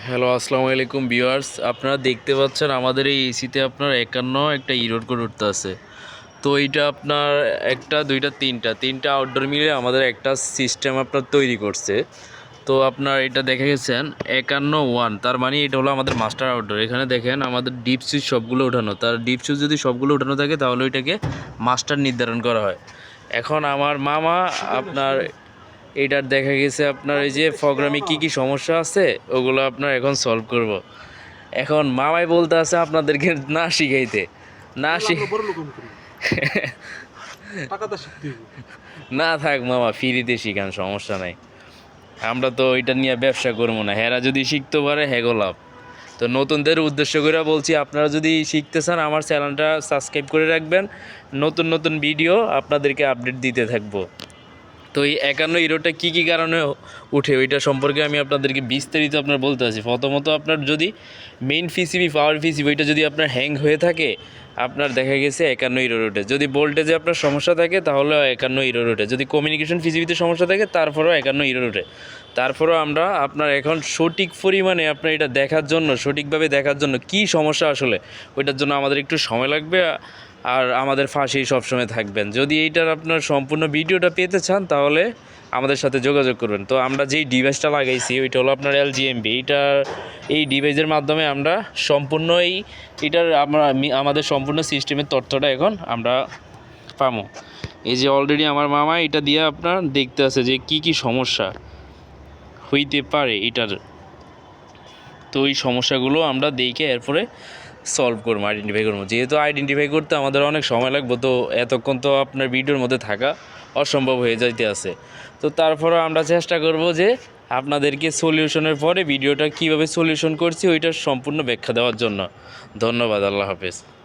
Hello, আসসালামু আলাইকুম viewers. আপনারা দেখতে পাচ্ছেন আমাদের এই এসিতে আপনার ৫১ একটা ইরোড কোড উঠতে আছে। তো এইটা আপনার একটা দুইটা তিনটা আউটডোর মিলে আমাদের একটা সিস্টেম আপনার তৈরি করছে। তো আপনার এটা দেখে গেছেন ৫১ তার মানে এটা হলো আমাদের মাস্টার আউটডোর। এখানে দেখেন আমাদের ডিপ সুইচ সবগুলো ওঠানো, তার ডিপ সুইচ যদি সবগুলো ওঠানো থাকে তাহলে ওইটাকে মাস্টার নির্ধারণ করা হয়। এখন আমার মামা আপনার এইটার দেখা গেছে আপনার এই যে প্রোগ্রামে কি সমস্যা আছে ওগুলো আপনার এখন সলভ করব। এখন মামাই বলতে আছে আপনাদেরকে না শিখাইতে, না না থাক মামা, ফ্রিতে শিখান, সমস্যা নাই। আমরা তো ওইটা নিয়ে ব্যবসা করবো না, হেরা যদি শিখতে পারে হেগো লাভ। তো নতুনদের উদ্দেশ্য করে বলছি, আপনারা যদি শিখতে চান আমার চ্যানেলটা সাবস্ক্রাইব করে রাখবেন। নতুন নতুন ভিডিও আপনাদেরকে আপডেট দিতে থাকবো। তো এই ৫১ ইরোটা কী কারণে উঠে ওইটা সম্পর্কে আমি আপনাদেরকে বিস্তারিত আপনার বলতে আছি। প্রথমত আপনার যদি মেইন পিসিবি পাওয়ার পিসিবি ওইটা যদি আপনার হ্যাং হয়ে থাকে, আপনার দেখা গেছে ৫১ ইরোর ওঠে। যদি ভোল্টেজে আপনার সমস্যা থাকে তাহলে ৫১ ইরোর ওঠে। যদি কমিউনিকেশন পিসিবিতে সমস্যা থাকে তারপরেও ৫১ ইরোর ওঠে। তারপরেও আমরা আপনার এখন সঠিক পরিমাণে আপনার এটা দেখার জন্য, সঠিকভাবে দেখার জন্য কী সমস্যা আসলে ওইটার জন্য আমাদের একটু সময় লাগবে। আর আমাদের পাশেই সবসময় থাকবেন। যদি এইটার আপনার সম্পূর্ণ ভিডিওটা পেতে চান তাহলে আমাদের সাথে যোগাযোগ করবেন। তো আমরা যেই ডিভাইসটা লাগাইছি ওইটা হলো আপনার LGMB। এই ডিভাইসের মাধ্যমে আমরা সম্পূর্ণ এটার আমাদের সম্পূর্ণ সিস্টেমের তথ্যটা এখন আমরা পাবো। এই যে অলরেডি আমার মামা এটা দিয়ে আপনার দেখতে আছে যে কি সমস্যা হইতে পারে এটার। তো এই সমস্যাগুলো আমরা দেখে এরপরে সলভ করবো, আইডেন্টিফাই করবো। যেহেতু আইডেন্টিফাই করতে আমাদের অনেক সময় লাগবে, তো এতক্ষণ তো আপনার ভিডিওর মধ্যে থাকা অসম্ভব হয়ে যাইতে আছে। তো তারপরে আমরা চেষ্টা করব যে আপনাদেরকে সলিউশনের পরে ভিডিওটা কিভাবে সলিউশন করছি ওইটার সম্পূর্ণ ব্যাখ্যা দেওয়ার জন্য। ধন্যবাদ, আল্লাহ হাফেজ।